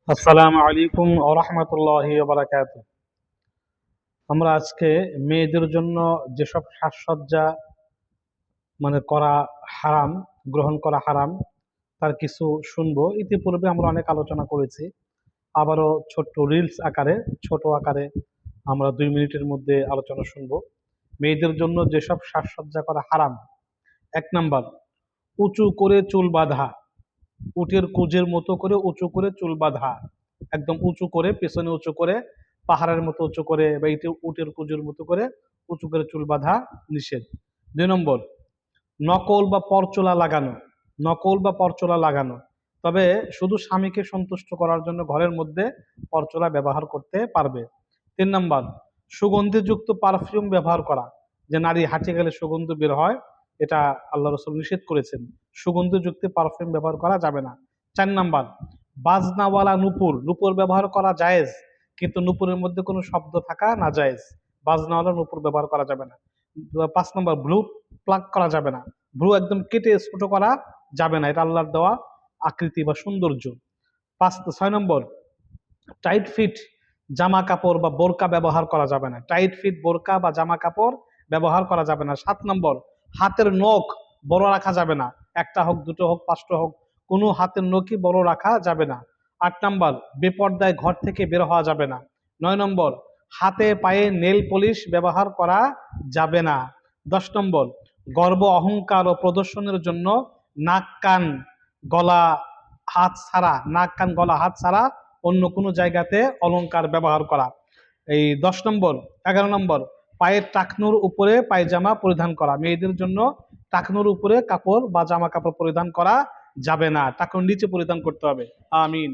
আসসালামু আলাইকুম ওয়া রাহমাতুল্লাহি ওয়া বারাকাতুহু। আমরা আজকে মেয়েদের জন্য যেসব সাজসজ্জা করা হারাম, গ্রহণ করা হারাম, তার কিছু শুনবো। ইতিপূর্বে আমরা অনেক আলোচনা করেছি, আবারও ছোট্ট রিলস আকারে, ছোট আকারে আমরা 2 মিনিটের মধ্যে আলোচনা শুনবো। মেয়েদের জন্য যেসব সাজসজ্জা করা হারাম: 1 নাম্বার, উঁচু করে চুল বাঁধা। উটের কুজের মতো করে উঁচু করে চুল বাঁধা, একদম উঁচু করে, পেছনে উঁচু করে, পাহাড়ের মতো উঁচু করে, বা উটের কুজের মতো করে উঁচু করে চুল বাঁধা নিষেধ। 2 নম্বর, নকল বা পরচুলা লাগানো। নকল বা পরচুলা লাগানো, তবে শুধু স্বামীকে সন্তুষ্ট করার জন্য ঘরের মধ্যে পরচুলা ব্যবহার করতে পারবে। 3 নম্বর, সুগন্ধিযুক্ত পারফিউম ব্যবহার করা, যে নারী হাঁটে গেলে সুগন্ধ বের হয়, এটা আল্লাহ রসুল নিষেধ করেছেন। সুগন্ধযুক্ত পারফিউম ব্যবহার করা যাবে না। 4 নম্বর, বাজনাওয়ালা নুপুর। নুপুর ব্যবহার করা জায়েজ, কিন্তু নুপুরের মধ্যে কোনো শব্দ থাকা না জায়েজ। বাজনাওয়ালা নুপুর ব্যবহার করা যাবে না। 5 নম্বর, ব্লু প্লাগ করা যাবে না। ভ্রু একদম কেটে ছোট করা যাবে না, এটা আল্লাহর দেওয়া আকৃতি বা সৌন্দর্য। 6 নম্বর, টাইট ফিট জামা কাপড় বা বোরকা ব্যবহার করা যাবে না। টাইট ফিট বোরকা বা জামা কাপড় ব্যবহার করা যাবে না। 7 নম্বর, হাতের নখ বড় রাখা যাবে না। একটা হোক, দুটো হোক, পাঁচটা হোক, কোনো হাতের নখই বড় রাখা যাবে না। 8 নম্বর, বেপর্দায় ঘর থেকে বের হওয়া যাবে না। 9 নম্বর, হাতে পায়ে নেল পলিশ ব্যবহার করা যাবে না। 10 নম্বর, গর্ব অহংকার ও প্রদর্শনের জন্য নাক কান গলা হাত ছাড়া, নাক কান গলা হাত ছাড়া অন্য কোনো জায়গাতে অলংকার ব্যবহার করা। এই 10 নম্বর। 11 নম্বর, পায়ের টাকনুর উপরে পায়জামা পরিধান করা। মেয়েদের জন্য টাকনুর উপরে কাপড় বা জামা কাপড় পরিধান করা যাবে না, টাকনুর নিচে পরিধান করতে হবে। আমিন।